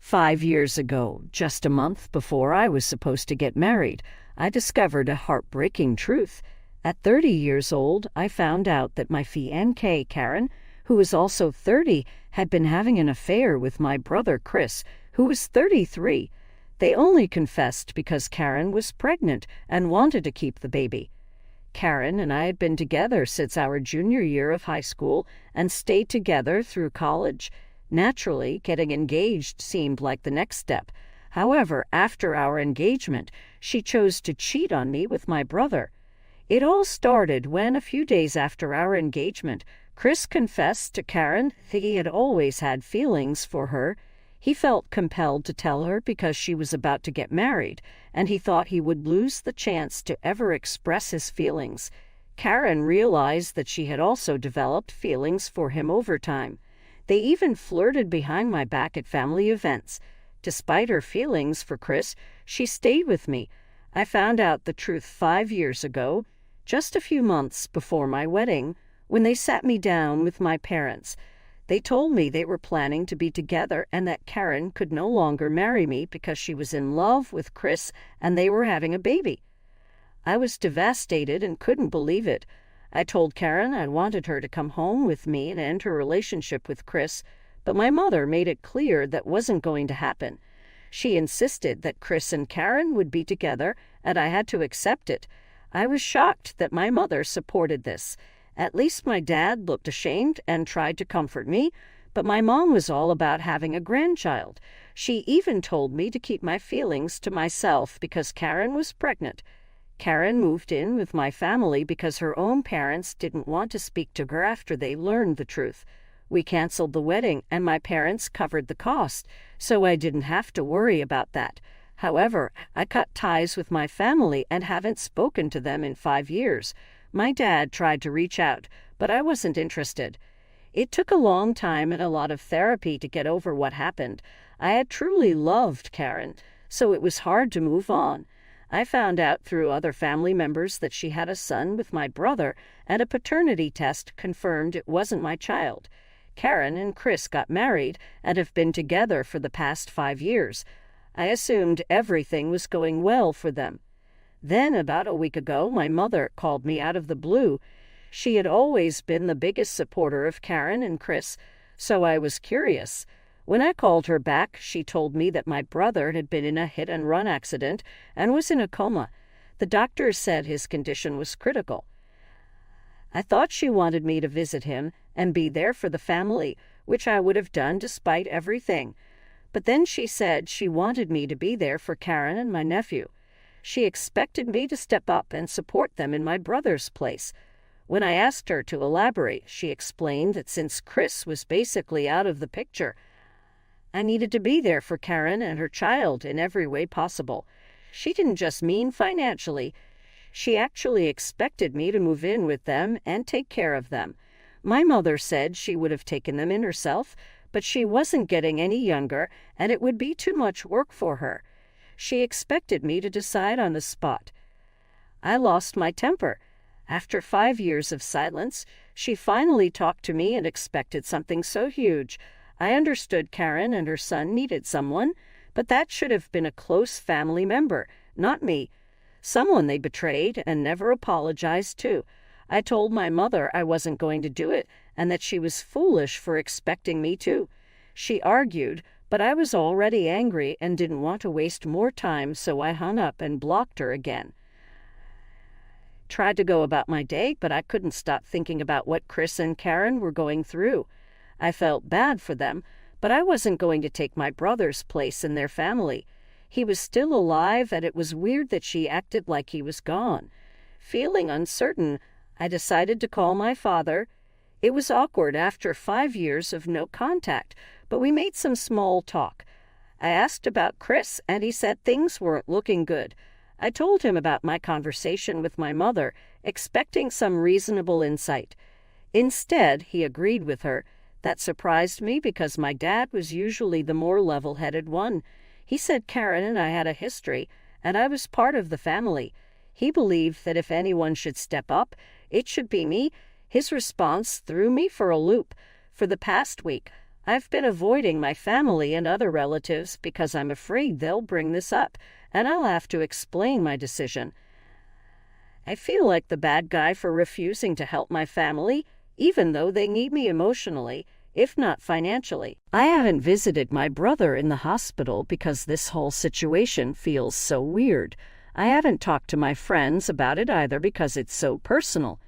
5 years ago, just a month before I was supposed to get married, I discovered a heartbreaking truth. At 30 years old, I found out that my fiancé, Karen, who was also 30, had been having an affair with my brother, Chris, who was 33. They only confessed because Karen was pregnant and wanted to keep the baby. Karen and I had been together since our junior year of high school and stayed together through college. Naturally, getting engaged seemed like the next step. However, after our engagement, she chose to cheat on me with my brother. It all started when, a few days after our engagement, Chris confessed to Karen that he had always had feelings for her. He felt compelled to tell her because she was about to get married, and he thought he would lose the chance to ever express his feelings. Karen realized that she had also developed feelings for him over time. They even flirted behind my back at family events. Despite her feelings for Chris, she stayed with me. I found out the truth 5 years ago, just a few months before my wedding, when they sat me down with my parents. They told me they were planning to be together and that Karen could no longer marry me because she was in love with Chris and they were having a baby. I was devastated and couldn't believe it. I told Karen I wanted her to come home with me and end her relationship with Chris, but my mother made it clear that wasn't going to happen. She insisted that Chris and Karen would be together, and I had to accept it. I was shocked that my mother supported this. At least my dad looked ashamed and tried to comfort me, but my mom was all about having a grandchild. She even told me to keep my feelings to myself because Karen was pregnant. Karen moved in with my family because her own parents didn't want to speak to her after they learned the truth. We canceled the wedding and my parents covered the cost, so I didn't have to worry about that. However, I cut ties with my family and haven't spoken to them in 5 years. My dad tried to reach out, but I wasn't interested. It took a long time and a lot of therapy to get over what happened. I had truly loved Karen, so it was hard to move on. I found out through other family members that she had a son with my brother, and a paternity test confirmed it wasn't my child. Karen and Chris got married and have been together for the past 5 years. I assumed everything was going well for them. Then, about a week ago, my mother called me out of the blue. She had always been the biggest supporter of Karen and Chris, so I was curious. When I called her back, she told me that my brother had been in a hit-and-run accident and was in a coma. The doctors said his condition was critical. I thought she wanted me to visit him and be there for the family, which I would have done despite everything. But then she said she wanted me to be there for Karen and my nephew. She expected me to step up and support them in my brother's place. When I asked her to elaborate, she explained that since Chris was basically out of the picture, I needed to be there for Karen and her child in every way possible. She didn't just mean financially. She actually expected me to move in with them and take care of them. My mother said she would have taken them in herself, but she wasn't getting any younger, and it would be too much work for her. She expected me to decide on the spot. I lost my temper. After 5 years of silence, she finally talked to me and expected something so huge. I understood Karen and her son needed someone, but that should have been a close family member, not me. Someone they betrayed and never apologized to. I told my mother I wasn't going to do it and that she was foolish for expecting me to. She argued, but I was already angry and didn't want to waste more time, so I hung up and blocked her again. Tried to go about my day, but I couldn't stop thinking about what Chris and Karen were going through. I felt bad for them, but I wasn't going to take my brother's place in their family. He was still alive, and it was weird that she acted like he was gone. Feeling uncertain, I decided to call my father. It was awkward after 5 years of no contact, but we made some small talk. I asked about Chris, and he said things weren't looking good. I told him about my conversation with my mother, expecting some reasonable insight. Instead, he agreed with her. That surprised me because my dad was usually the more level-headed one. He said Karen and I had a history, and I was part of the family. He believed that if anyone should step up, it should be me. His response threw me for a loop. For the past week, I've been avoiding my family and other relatives because I'm afraid they'll bring this up, and I'll have to explain my decision. I feel like the bad guy for refusing to help my family, even though they need me emotionally, if not financially. I haven't visited my brother in the hospital because this whole situation feels so weird. I haven't talked to my friends about it either because it's so personal.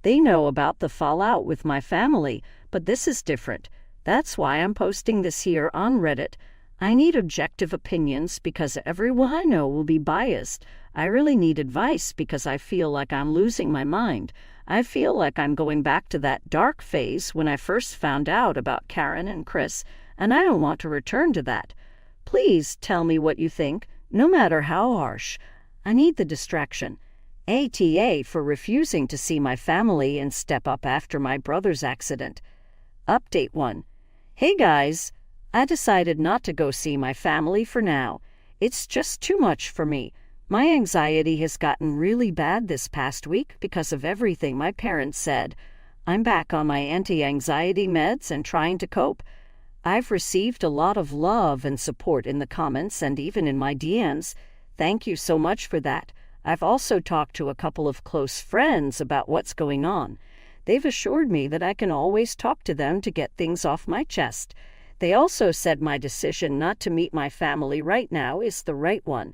They know about the fallout with my family, but this is different. That's why I'm posting this here on Reddit. I need objective opinions because everyone I know will be biased. I really need advice because I feel like I'm losing my mind. I feel like I'm going back to that dark phase when I first found out about Karen and Chris, and I don't want to return to that. Please tell me what you think, no matter how harsh. I need the distraction. ATA for refusing to see my family and step up after my brother's accident. Update 1. Hey guys, I decided not to go see my family for now. It's just too much for me. My anxiety has gotten really bad this past week because of everything my parents said. I'm back on my anti-anxiety meds and trying to cope. I've received a lot of love and support in the comments and even in my DMs. Thank you so much for that. I've also talked to a couple of close friends about what's going on. They've assured me that I can always talk to them to get things off my chest. They also said my decision not to meet my family right now is the right one.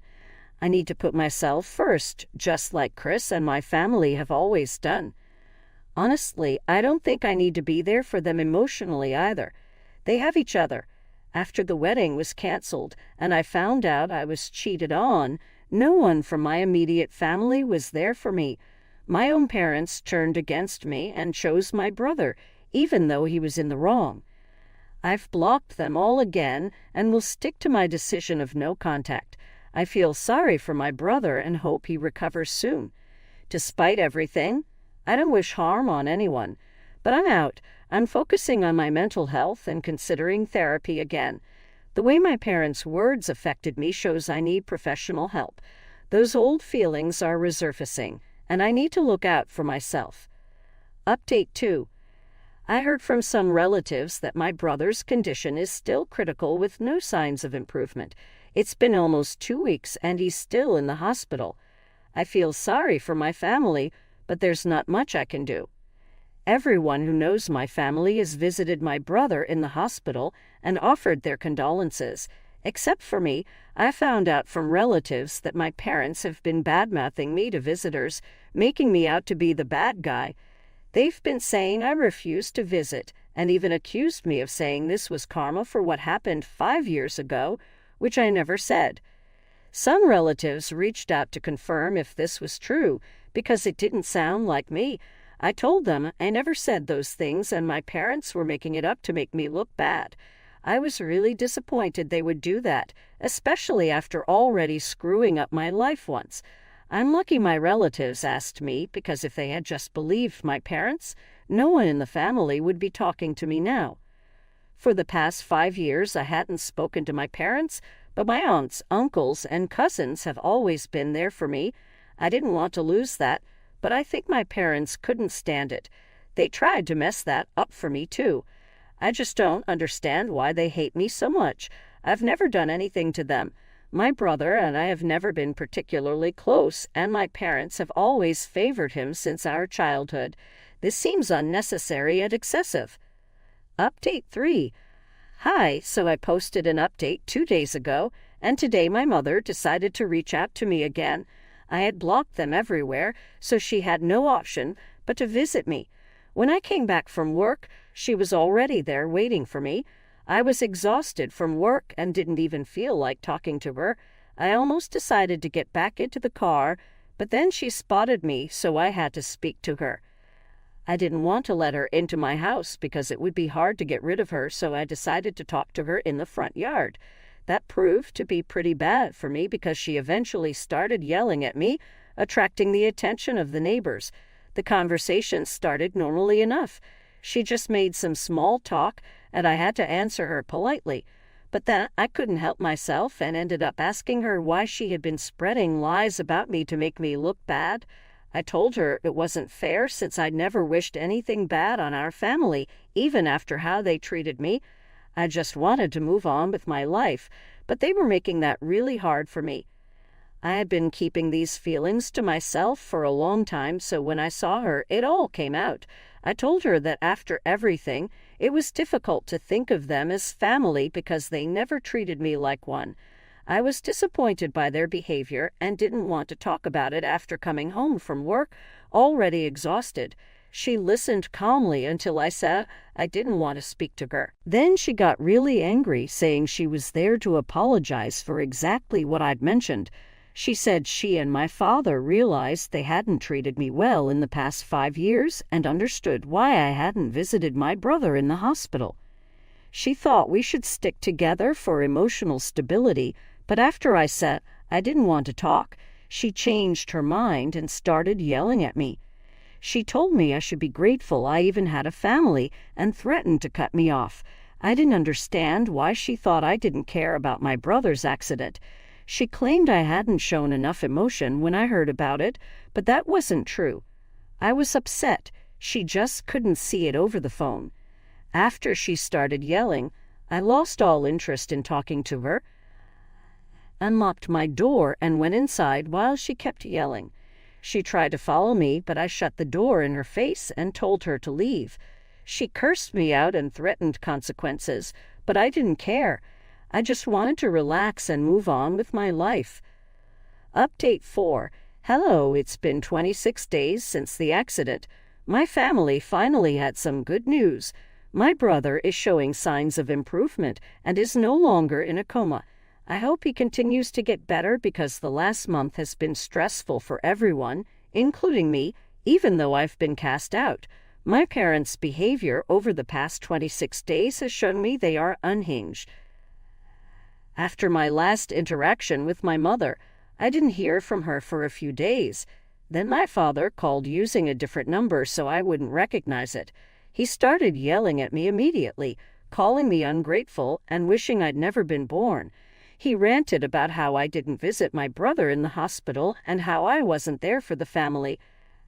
I need to put myself first, just like Chris and my family have always done. Honestly, I don't think I need to be there for them emotionally either. They have each other. After the wedding was canceled and I found out I was cheated on, no one from my immediate family was there for me. My own parents turned against me and chose my brother, even though he was in the wrong. I've blocked them all again and will stick to my decision of no contact. I feel sorry for my brother and hope he recovers soon. Despite everything, I don't wish harm on anyone. But I'm out. I'm focusing on my mental health and considering therapy again. The way my parents' words affected me shows I need professional help. Those old feelings are resurfacing, and I need to look out for myself. Update 2. I heard from some relatives that my brother's condition is still critical with no signs of improvement. It's been almost 2 weeks and he's still in the hospital. I feel sorry for my family, but there's not much I can do. Everyone who knows my family has visited my brother in the hospital and offered their condolences. Except for me, I found out from relatives that my parents have been bad-mouthing me to visitors, making me out to be the bad guy. They've been saying I refused to visit and even accused me of saying this was karma for what happened 5 years ago, which I never said. Some relatives reached out to confirm if this was true because it didn't sound like me. I told them I never said those things and my parents were making it up to make me look bad. I was really disappointed they would do that, especially after already screwing up my life once. I'm lucky my relatives asked me because if they had just believed my parents, no one in the family would be talking to me now. For the past 5 years, I hadn't spoken to my parents, but my aunts, uncles, and cousins have always been there for me. I didn't want to lose that, but I think my parents couldn't stand it. They tried to mess that up for me, too. I just don't understand why they hate me so much. I've never done anything to them. My brother and I have never been particularly close, and my parents have always favored him since our childhood. This seems unnecessary and excessive. Update 3. Hi, so I posted an update 2 days ago, and today my mother decided to reach out to me again. I had blocked them everywhere, so she had no option but to visit me. When I came back from work, she was already there waiting for me. I was exhausted from work and didn't even feel like talking to her. I almost decided to get back into the car, but then she spotted me, so I had to speak to her. I didn't want to let her into my house because it would be hard to get rid of her, so I decided to talk to her in the front yard. That proved to be pretty bad for me because she eventually started yelling at me, attracting the attention of the neighbors. The conversation started normally enough. She just made some small talk, and I had to answer her politely. But then I couldn't help myself and ended up asking her why she had been spreading lies about me to make me look bad. I told her it wasn't fair since I'd never wished anything bad on our family, even after how they treated me. I just wanted to move on with my life, but they were making that really hard for me. I had been keeping these feelings to myself for a long time, so when I saw her, it all came out. I told her that after everything, it was difficult to think of them as family because they never treated me like one. I was disappointed by their behavior and didn't want to talk about it after coming home from work, already exhausted. She listened calmly until I said I didn't want to speak to her. Then she got really angry, saying she was there to apologize for exactly what I'd mentioned. She said she and my father realized they hadn't treated me well in the past 5 years and understood why I hadn't visited my brother in the hospital. She thought we should stick together for emotional stability, but after I said I didn't want to talk, she changed her mind and started yelling at me. She told me I should be grateful I even had a family and threatened to cut me off. I didn't understand why she thought I didn't care about my brother's accident. She claimed I hadn't shown enough emotion when I heard about it, but that wasn't true. I was upset. She just couldn't see it over the phone. After she started yelling, I lost all interest in talking to her, unlocked my door, and went inside while she kept yelling. She tried to follow me, but I shut the door in her face and told her to leave. She cursed me out and threatened consequences, but I didn't care. I just wanted to relax and move on with my life. Update 4. Hello, it's been 26 days since the accident. My family finally had some good news. My brother is showing signs of improvement and is no longer in a coma. I hope he continues to get better because the last month has been stressful for everyone, including me, even though I've been cast out. My parents' behavior over the past 26 days has shown me they are unhinged. After my last interaction with my mother, I didn't hear from her for a few days. Then my father called using a different number so I wouldn't recognize it. He started yelling at me immediately, calling me ungrateful and wishing I'd never been born. He ranted about how I didn't visit my brother in the hospital and how I wasn't there for the family.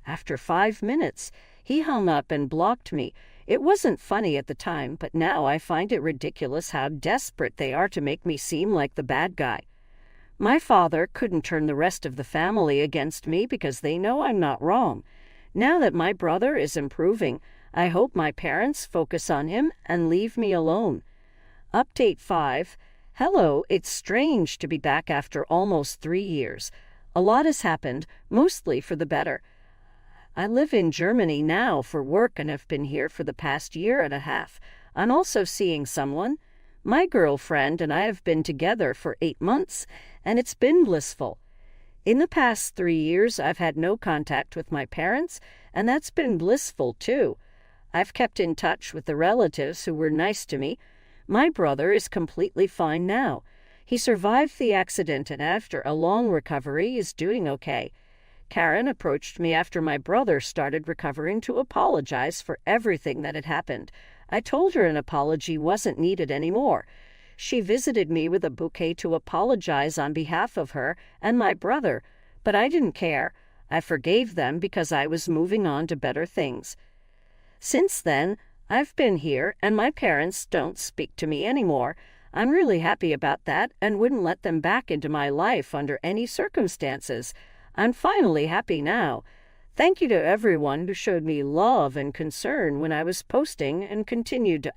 After 5 minutes, he hung up and blocked me. It wasn't funny at the time, but now I find it ridiculous how desperate they are to make me seem like the bad guy. My father couldn't turn the rest of the family against me because they know I'm not wrong. Now that my brother is improving, I hope my parents focus on him and leave me alone. Update 5. Hello, it's strange to be back after almost 3 years. A lot has happened, mostly for the better. I live in Germany now for work and have been here for the past 1.5 years. I'm also seeing someone. My girlfriend and I have been together for 8 months, and it's been blissful. In the past 3 years, I've had no contact with my parents, and that's been blissful too. I've kept in touch with the relatives who were nice to me. My brother is completely fine now. He survived the accident and after a long recovery is doing okay. Karen approached me after my brother started recovering to apologize for everything that had happened. I told her an apology wasn't needed anymore. She visited me with a bouquet to apologize on behalf of her and my brother, but I didn't care. I forgave them because I was moving on to better things. Since then, I've been here and my parents don't speak to me anymore. I'm really happy about that and wouldn't let them back into my life under any circumstances. I'm finally happy now. Thank you to everyone who showed me love and concern when I was posting and continued to